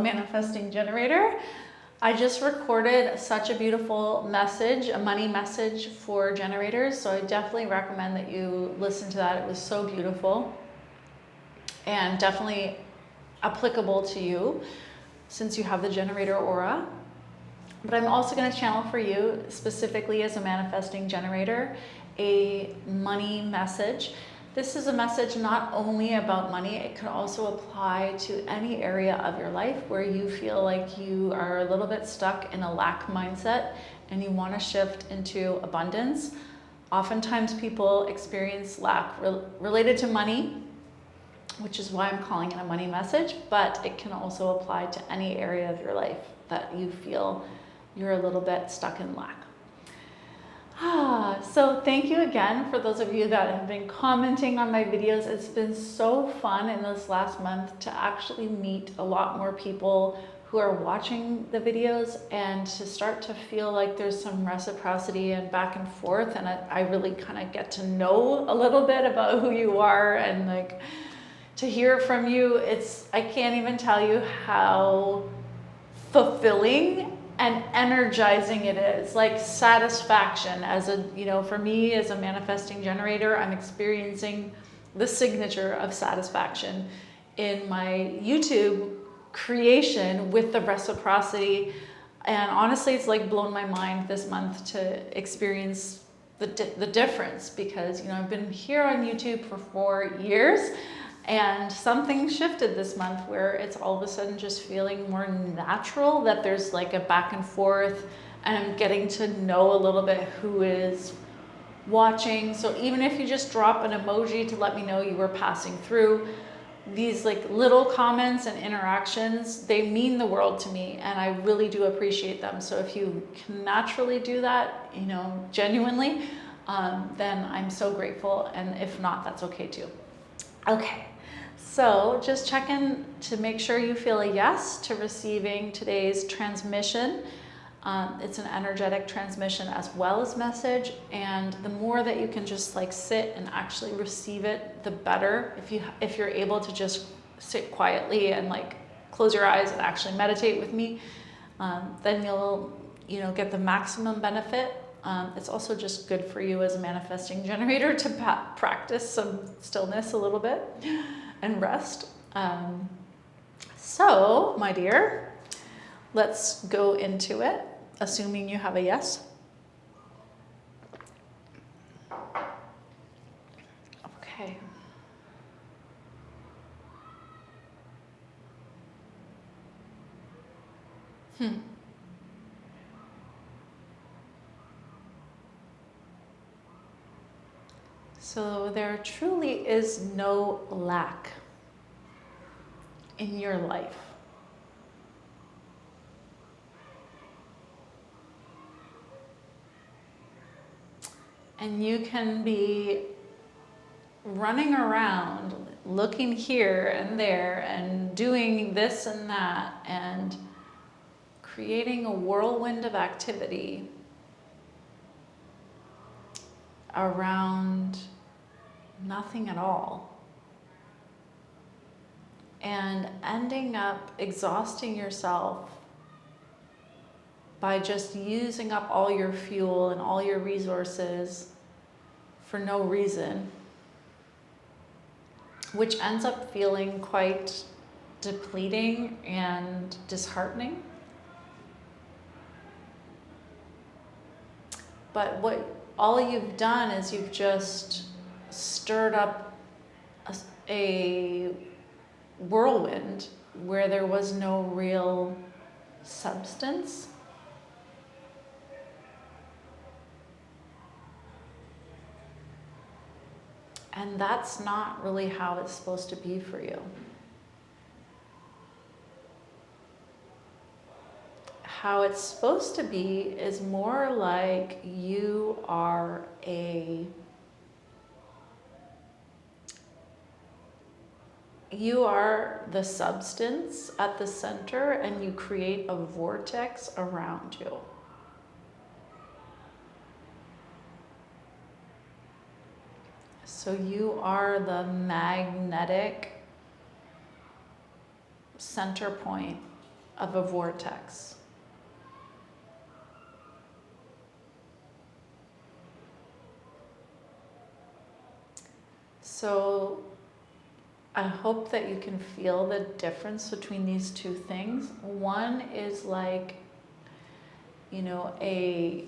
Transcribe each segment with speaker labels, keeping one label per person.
Speaker 1: manifesting generator. I just recorded such a beautiful message, a money message for generators. So I definitely recommend that you listen to that. It was so beautiful and definitely applicable to you since you have the generator aura. But I'm also going to channel for you specifically as a manifesting generator, a money message. This is a message not only about money, it can also apply to any area of your life where you feel like you are a little bit stuck in a lack mindset and you want to shift into abundance. Oftentimes people experience lack related to money, which is why I'm calling it a money message, but it can also apply to any area of your life that you feel you're a little bit stuck in lack. So thank you again for those of you that have been commenting on my videos. It's been so fun in this last month to actually meet a lot more people who are watching the videos and to start to feel like there's some reciprocity and back and forth, and I really kind of get to know a little bit about who you are, and like to hear from you, I can't even tell you how fulfilling and energizing it is, like satisfaction as a, for me as a manifesting generator, I'm experiencing the signature of satisfaction in my YouTube creation with the reciprocity. And honestly, it's like blown my mind this month to experience the difference, because, I've been here on YouTube for 4 years. And something shifted this month where it's all of a sudden just feeling more natural, that there's like a back and forth, and I'm getting to know a little bit who is watching. So even if you just drop an emoji to let me know you were passing through, these like little comments and interactions, they mean the world to me, and I really do appreciate them. So if you can naturally do that, genuinely, then I'm so grateful. And if not, that's okay too. Okay. So just check in to make sure you feel a yes to receiving today's transmission. It's an energetic transmission as well as message. And the more that you can just like sit and actually receive it, the better. If you're able to just sit quietly and like close your eyes and actually meditate with me, then you'll get the maximum benefit. It's also just good for you as a manifesting generator to practice some stillness a little bit and rest. So, my dear, let's go into it, assuming you have a yes. Okay. So there truly is no lack in your life. And you can be running around looking here and there and doing this and that and creating a whirlwind of activity around nothing at all, and ending up exhausting yourself by just using up all your fuel and all your resources for no reason, which ends up feeling quite depleting and disheartening. But all you've done is you've just stirred up a whirlwind where there was no real substance. And that's not really how it's supposed to be for you. How it's supposed to be is more like you are the substance at the center, and you create a vortex around you. So you are the magnetic center point of a vortex. So I hope that you can feel the difference between these two things. One is like, you know, I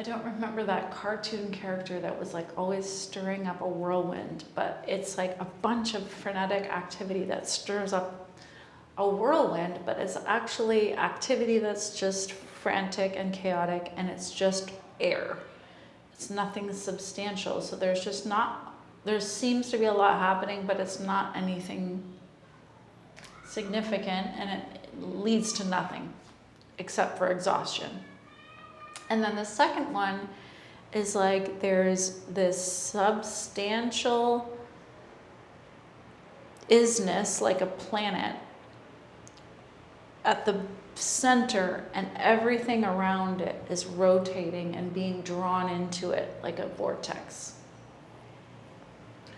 Speaker 1: don't remember that cartoon character that was like always stirring up a whirlwind, but it's like a bunch of frenetic activity that stirs up a whirlwind, but it's actually activity that's just frantic and chaotic, and it's just air. It's nothing substantial. So there seems to be a lot happening, but it's not anything significant, and it leads to nothing except for exhaustion. And then the second one is like there's this substantial isness, like a planet at the center, and everything around it is rotating and being drawn into it like a vortex.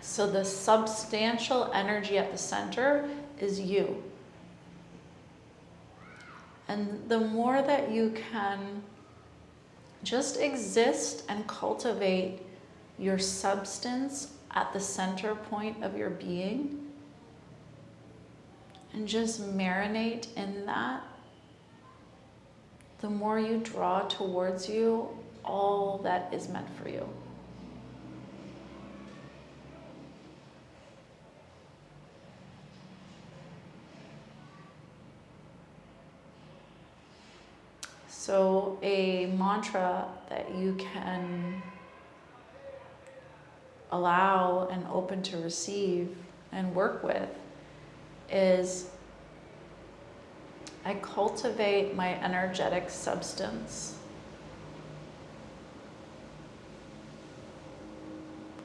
Speaker 1: So the substantial energy at the center is you. And the more that you can just exist and cultivate your substance at the center point of your being, and just marinate in that, the more you draw towards you all that is meant for you. So a mantra that you can allow and open to receive and work with is, I cultivate my energetic substance.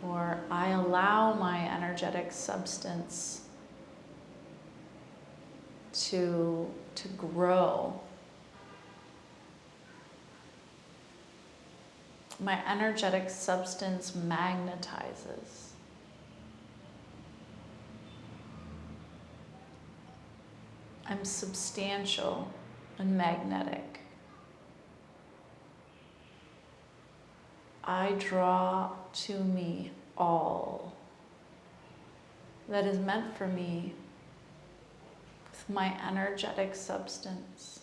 Speaker 1: Or I allow my energetic substance to grow. My energetic substance magnetizes. I'm substantial and magnetic. I draw to me all that is meant for me with my energetic substance.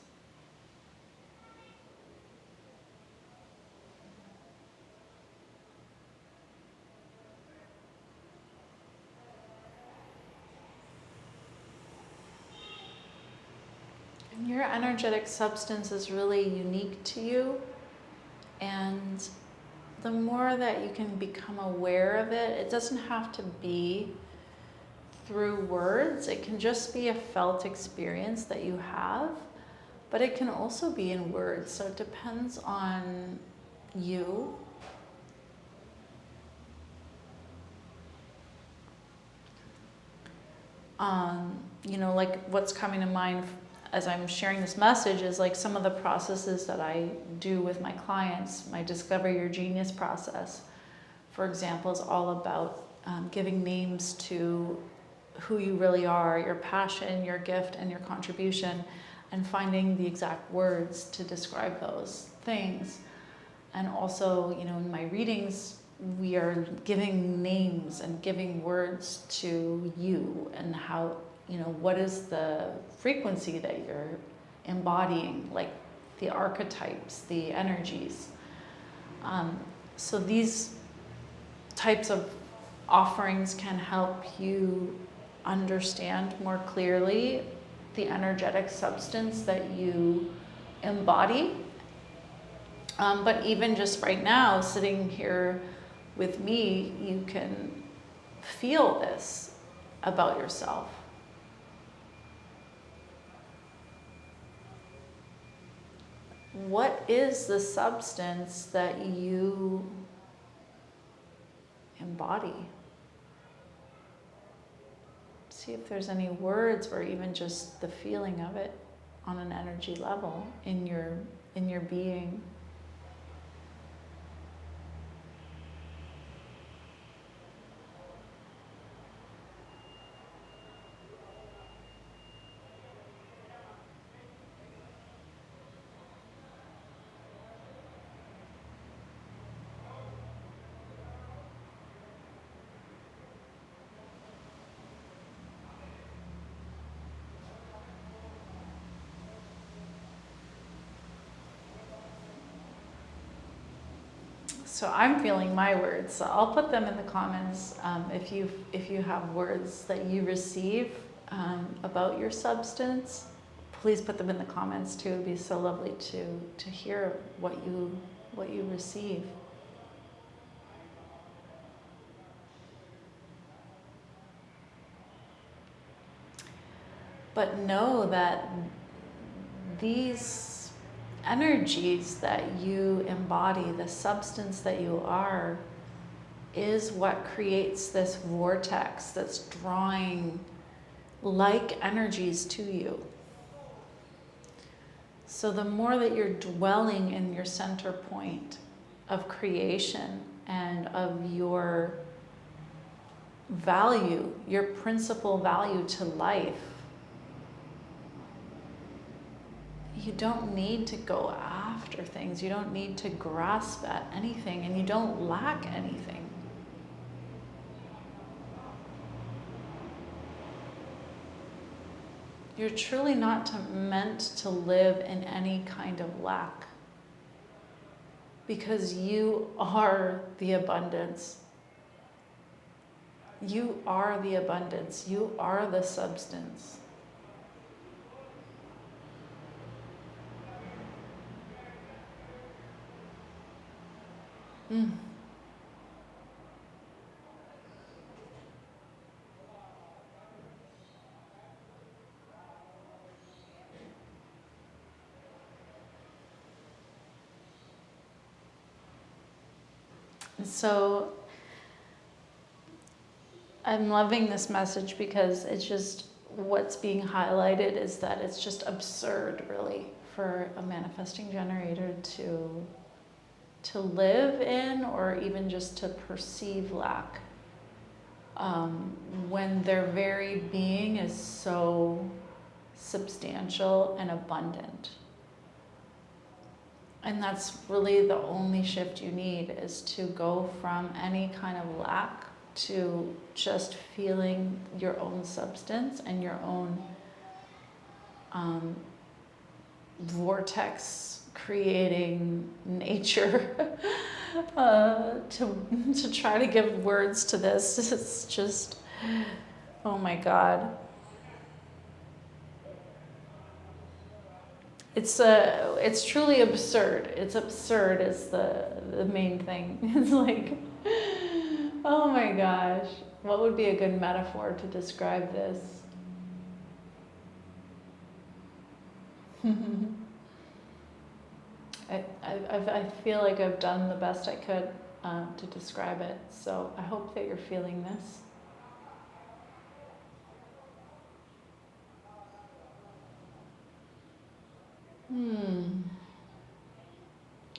Speaker 1: Your energetic substance is really unique to you, and the more that you can become aware of it, it doesn't have to be through words. It can just be a felt experience that you have, but it can also be in words. So it depends on you. You know, like what's coming to mind as I'm sharing this message is like some of the processes that I do with my clients. My Discover Your Genius process, for example, is all about giving names to who you really are, your passion, your gift, and your contribution, and finding the exact words to describe those things. And also, you know, in my readings, we are giving names and giving words to you and how, you know, what is the frequency that you're embodying, like the archetypes, the energies. So these types of offerings can help you understand more clearly the energetic substance that you embody. But even just right now, sitting here with me, you can feel this about yourself. What is the substance that you embody? See if there's any words or even just the feeling of it on an energy level in your being. So I'm feeling my words. So I'll put them in the comments if you have words that you receive about your substance. Please put them in the comments too. It'd be so lovely to hear what you receive. But know that these energies that you embody, the substance that you are, is what creates this vortex that's drawing like energies to you. So the more that you're dwelling in your center point of creation and of your value, your principal value to life, you don't need to go after things. You don't need to grasp at anything, and you don't lack anything. You're truly not meant to live in any kind of lack, because you are the abundance. You are the abundance. You are the substance. So I'm loving this message because it's just what's being highlighted is that it's just absurd, really, for a manifesting generator to live in or even just to perceive lack when their very being is so substantial and abundant. And that's really the only shift you need, is to go from any kind of lack to just feeling your own substance and your own vortex creating nature. To try to give words to this, it's just, oh my God. It's truly absurd. It's absurd is the main thing. It's like, oh my gosh, what would be a good metaphor to describe this? I feel like I've done the best I could to describe it, so I hope that you're feeling this.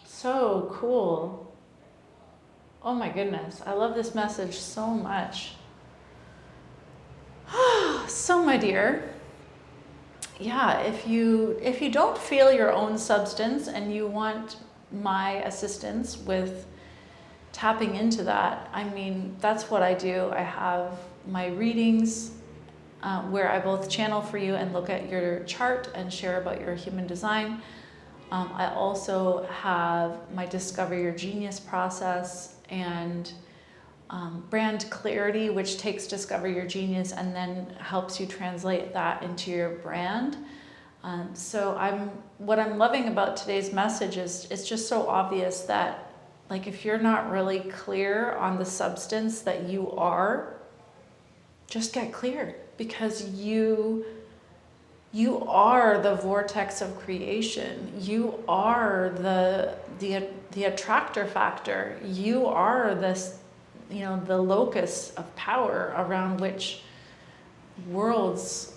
Speaker 1: So cool. Oh my goodness, I love this message so much. So my dear, yeah, if you don't feel your own substance and you want my assistance with tapping into that, I mean, that's what I do. I have my readings where I both channel for you and look at your chart and share about your human design. I also have my Discover Your Genius process and brand clarity, which takes Discover Your Genius and then helps you translate that into your brand. So what I'm loving about today's message is it's just so obvious that, like, if you're not really clear on the substance that you are, just get clear, because you are the vortex of creation. You are the attractor factor. You are this, the locus of power around which worlds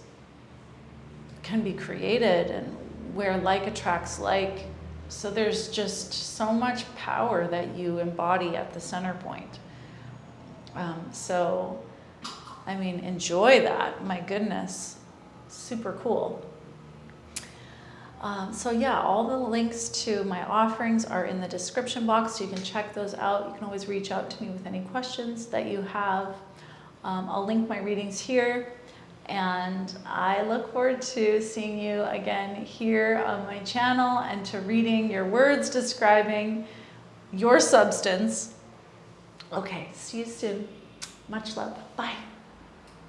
Speaker 1: can be created and where like attracts like. So there's just so much power that you embody at the center point. So, I mean, enjoy that. My goodness. Super cool. So yeah, all the links to my offerings are in the description box, so you can check those out. You can always reach out to me with any questions that you have. I'll link my readings here, and I look forward to seeing you again here on my channel and to reading your words describing your substance. Okay, see you soon. Much love. Bye.